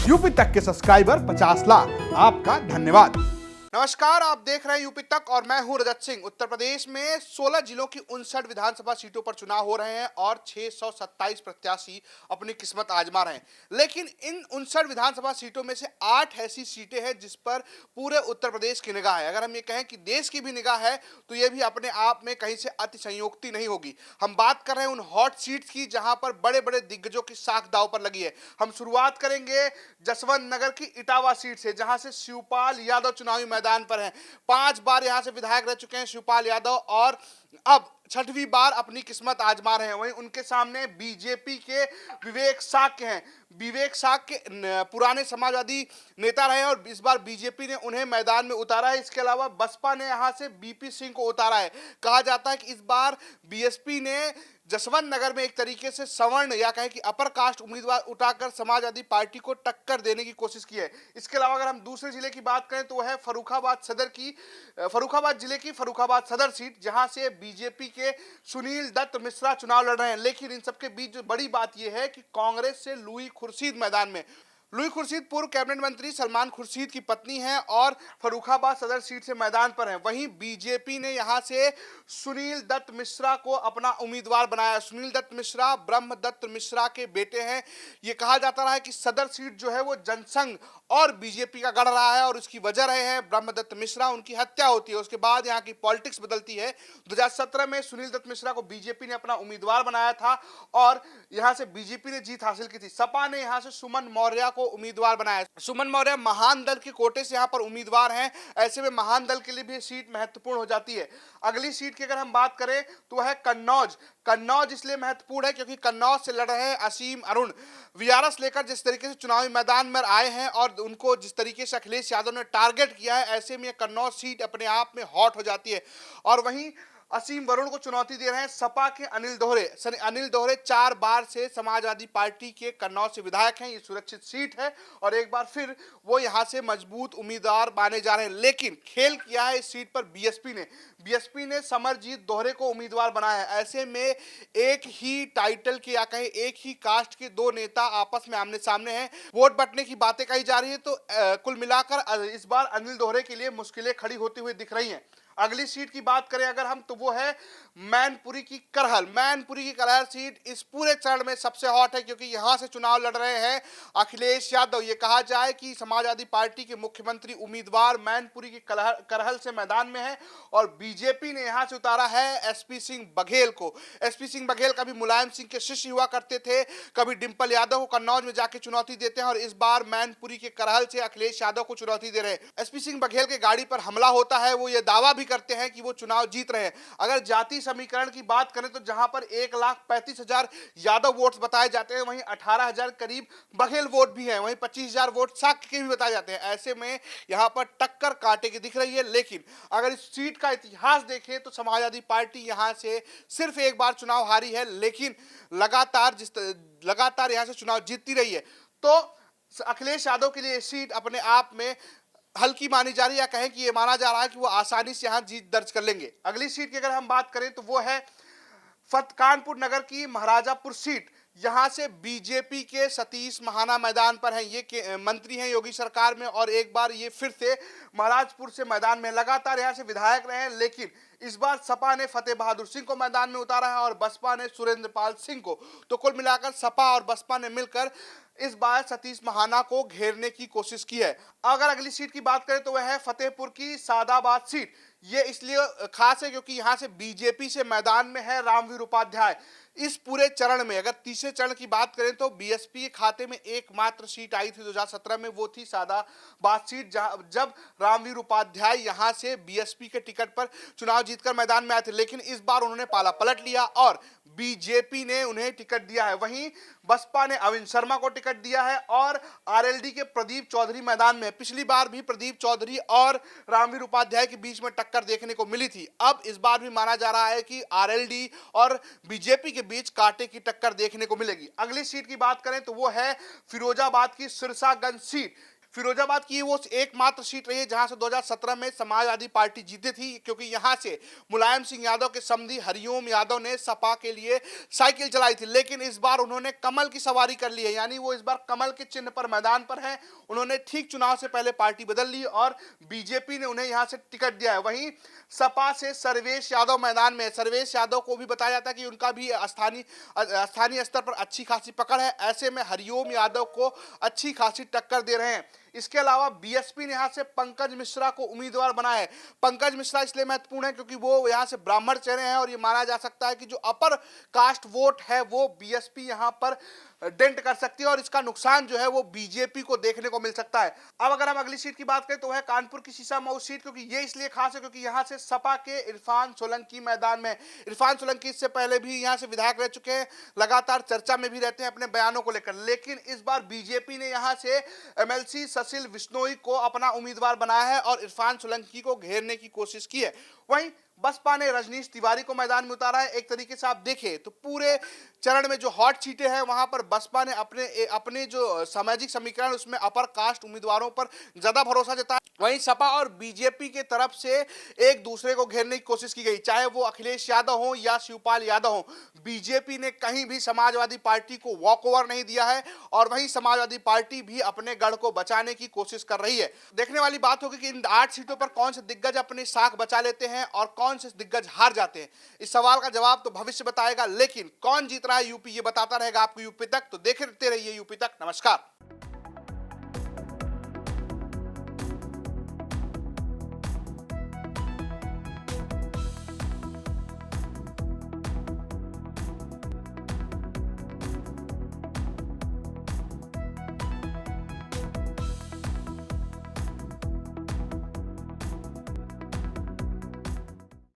UP तक के subscriber 50 lakh, आपका धन्यवाद। नमस्कार, आप देख रहे हैं यूपी तक और मैं हूं रजत सिंह। उत्तर प्रदेश में 16 जिलों की 59 विधानसभा सीटों पर चुनाव हो रहे हैं और 627 प्रत्याशी अपनी किस्मत आजमा रहे हैं। लेकिन इन 59 विधानसभा सीटों में से 8 ऐसी सीटें हैं जिस पर पूरे उत्तर प्रदेश की निगाह है। अगर हम ये कहें कि देश की भी निगाह है तो ये भी अपने आप में कहीं से अतिशयोक्ति नहीं होगी। हम बात कर रहे हैं उन हॉट सीट्स की जहां पर बड़े बड़े दिग्गजों की साख दांव पर लगी है। हम शुरुआत करेंगे जसवंत नगर की इटावा सीट से, जहां से शिवपाल यादव चुनावी मैदान पर हैं। 5 बार यहां से विधायक रह चुके हैं शिवपाल यादव और अब 6वीं बार अपनी किस्मत आजमा रहे हैं। वहीं उनके सामने बीजेपी के विवेक साक्य हैं। विवेक साक्य पुराने समाजवादी नेता रहे और इस बार बीजेपी ने उन्हें मैदान में उतारा है। इसके अलावा बसपा ने यहां से बीपी सिंह को उतारा है। कहा जाता है कि इस बार बीएसपी ने जसवंत नगर में एक तरीके से सवर्ण या कहें कि अपर कास्ट उम्मीदवार उठाकर समाजवादी पार्टी को टक्कर देने की कोशिश की है। इसके अलावा अगर हम दूसरे जिले की बात करें तो वह है फर्रुखाबाद जिले की फर्रुखाबाद सदर सीट, जहां से बीजेपी के सुनील दत्त मिश्रा चुनाव लड़ रहे हैं। लेकिन इन सबके बीच जो बड़ी बात यह है कि कांग्रेस से लुई खुर्शीद मैदान में। लुई खुर्शीद पूर्व कैबिनेट मंत्री सलमान खुर्शीद की पत्नी हैं और फर्रुखाबाद सदर सीट से मैदान पर हैं। वहीं बीजेपी ने यहां से सुनील दत्त मिश्रा को अपना उम्मीदवार बनाया। सुनील दत्त मिश्रा ब्रह्मदत्त मिश्रा के बेटे हैं। ये कहा जाता रहा है कि सदर सीट जो है वो जनसंघ और बीजेपी का गढ़ रहा है और उसकी वजह रहे हैं ब्रह्मदत्त मिश्रा। उनकी हत्या होती है, उसके बाद यहाँ की पॉलिटिक्स बदलती है। 2017 में सुनील दत्त मिश्रा को बीजेपी ने अपना उम्मीदवार बनाया था और यहां से बीजेपी ने जीत हासिल की थी। सपा ने यहां से सुमन मौर्य को उम्मीदवार बनाया। सुमन मौर्य महान दल के कोटे से यहां पर उम्मीदवार हैं। ऐसे में महान दल के लिए भी सीट महत्वपूर्ण हो जाती है। अगली सीट की अगर हम बात करें तो वह है कन्नौज। कन्नौज इसलिए महत्वपूर्ण है क्योंकि कन्नौज से लड़ रहे हैं असीम अरुण। वीआरएस लेकर जिस तरीके से चुनावी मैदान में आए हैं और उनको जिस तरीके से अखिलेश यादव ने टारगेट किया है, ऐसे में कन्नौज सीट अपने आप में हॉट हो जाती है। और वहीं असीम वरुण को चुनौती दे रहे हैं सपा के अनिल दोहरे। अनिल दोहरे 4 बार से समाजवादी पार्टी के कन्नौज से विधायक हैं। ये सुरक्षित सीट है और एक बार फिर वो यहां से मजबूत उम्मीदवार माने जा रहे हैं। लेकिन खेल किया है इस सीट पर बीएसपी ने समरजीत दोहरे को उम्मीदवार बनाया है। ऐसे में एक ही टाइटल के या कहें एक ही कास्ट के दो नेता आपस में आमने सामने हैं। वोट बंटने की बातें कही जा रही है तो कुल मिलाकर इस बार अनिल दोहरे के लिए मुश्किलें खड़ी होती हुई दिख रही हैं। अगली सीट की बात करें अगर हम तो वो है मैनपुरी की करहल सीट इस पूरे चरण में सबसे हॉट है क्योंकि यहां से चुनाव लड़ रहे हैं अखिलेश यादव। ये कहा जाए कि समाजवादी पार्टी के मुख्यमंत्री उम्मीदवार मैनपुरी की करहल से मैदान में है और बीजेपी ने यहां से उतारा है एसपी सिंह बघेल को। एसपी सिंह बघेल कभी मुलायम सिंह के शिष्य हुआ करते थे, कभी डिंपल यादव को कन्नौज में जाके चुनौती देते हैं और इस बार मैनपुरी के करहल से अखिलेश यादव को चुनौती दे रहे हैं। एसपी सिंह बघेल के गाड़ी पर हमला होता है, वो ये दावा भी करते हैं कि वो चुनाव जीत रहे हैं। अगर जाति समीकरण की बात करें तो जहां पर 1,35,000 यादव वोट्स बताए जाते हैं, वहीं 18,000 करीब बघेल वोट भी हैं, वहीं 25,000 वोट साक्य के भी बताए जाते हैं। ऐसे में यहां पर टक्कर कांटे की दिख रही है। लेकिन अगर इस सीट का इतिहास देखें तो समाजवादी पार्टी यहां से सिर्फ एक बार चुनाव हारी है, लेकिन लगातार यहां से चुनाव जीतती रही है। तो अखिलेश यादव के लिए सीट अपने आप में हल्की मानी जा रही है या कहें कि ये माना जा रहा है कि वो आसानी से यहां जीत दर्ज कर लेंगे। अगली सीट की अगर हम बात करें तो वो है कानपुर नगर की महाराजापुर सीट। यहां से बीजेपी के सतीश महाना मैदान पर हैं। ये मंत्री हैं योगी सरकार में और एक बार ये फिर से महाराजपुर से मैदान में लगातार यहां से विधायक रहे हैं। लेकिन इस बार सपा ने फतेह बहादुर सिंह को मैदान में उतारा है और बसपा ने सुरेंद्र पाल सिंह को। तो कुल मिलाकर सपा और बसपा ने मिलकर इस बार सतीश महाना को घेरने की कोशिश की है। अगर अगली सीट की बात करें तो वह है फतेहपुर की सादाबाद सीट। ये इसलिए खास है क्योंकि यहां से बीजेपी से मैदान में है रामवीर उपाध्याय। इस पूरे चरण में अगर तीसरे चरण की बात करें तो बीएसपी के खाते में एकमात्र सीट आई थी 2017 में, वो थी सादाबाद सीट, जब रामवीर उपाध्याय यहां से बीएसपी के टिकट पर चुनाव जीतकर मैदान में आए थे। लेकिन इस बार उन्होंने पाला पलट लिया और बीजेपी ने उन्हें टिकट दिया है। वहीं बसपा ने अविन शर्मा को टिकट दिया है और आरएलडी के प्रदीप चौधरी मैदान में। पिछली बार भी प्रदीप चौधरी और रामवीर उपाध्याय के बीच में टक्कर देखने को मिली थी। अब इस बार भी माना जा रहा है कि आरएलडी और बीजेपी के बीच कांटे की टक्कर देखने को मिलेगी। अगली सीट की बात करें तो वो है फिरोजाबाद की सिरसागंज सीट। फिरोजाबाद की वो एकमात्र सीट रही है जहां से 2017 में समाजवादी पार्टी जीती थी, क्योंकि यहां से मुलायम सिंह यादव के समधी हरिओम यादव ने सपा के लिए साइकिल चलाई थी। लेकिन इस बार उन्होंने कमल की सवारी कर ली है, यानी वो इस बार कमल के चिन्ह पर मैदान पर हैं। उन्होंने ठीक चुनाव से पहले पार्टी बदल ली और बीजेपी ने उन्हें यहां से टिकट दिया है। वहीं सपा से सर्वेश यादव मैदान में है। सर्वेश यादव को भी बताया जाता है कि उनका भी स्थानीय स्तर पर अच्छी खासी पकड़ है। ऐसे में हरिओम यादव को अच्छी खासी टक्कर दे रहे हैं। इसके अलावा बीएसपी ने यहां से पंकज मिश्रा को उम्मीदवार बनाया है। पंकज मिश्रा इसलिए महत्वपूर्ण है क्योंकि वो यहां से ब्राह्मण चेहरे हैं और ये माना जा सकता है कि जो अपर कास्ट वोट है वो बीएसपी यहां पर डेंट कर सकती है और इसका नुकसान जो है वो बीजेपी को देखने को मिल सकता है। अब अगर हम अगली सीट की बात करें तो है कानपुर की शीशामऊ सीट, क्योंकि ये इसलिए खास है क्योंकि यहां से सपा के इरफान सोलंकी मैदान में। इरफान सोलंकी इससे पहले भी यहां से विधायक रह चुके हैं, लगातार चर्चा में भी रहते हैं अपने बयानों को लेकर। लेकिन इस बार बीजेपी ने यहां से एमएलसी ससिल विश्नोई को अपना उम्मीदवार बनाया है और इरफान सोलंकी को घेरने की कोशिश की है। वहीं बसपा ने रजनीश तिवारी को मैदान में उतारा है। एक तरीके से आप देखें तो पूरे चरण में जो हॉट सीटें हैं वहां पर बसपा ने अपने जो सामाजिक समीकरण उसमें अपर कास्ट उम्मीदवारों पर ज्यादा भरोसा जताया। वहीं सपा और बीजेपी के तरफ से एक दूसरे को घेरने की कोशिश की गई, चाहे वो अखिलेश यादव हो या शिवपाल यादव हो। बीजेपी ने कहीं भी समाजवादी पार्टी को वॉक ओवर नहीं दिया है और वहीं समाजवादी पार्टी भी अपने गढ़ को बचाने की कोशिश कर रही है। देखने वाली बात होगी कि इन 8 सीटों पर कौन से दिग्गज अपनी साख बचा लेते हैं और कौन से दिग्गज हार जाते हैं। इस सवाल का जवाब तो भविष्य बताएगा, लेकिन कौन जीत रहा है यूपी ये बताता रहेगा आपको यूपी तक। तो देखते रहिए यूपी तक। नमस्कार।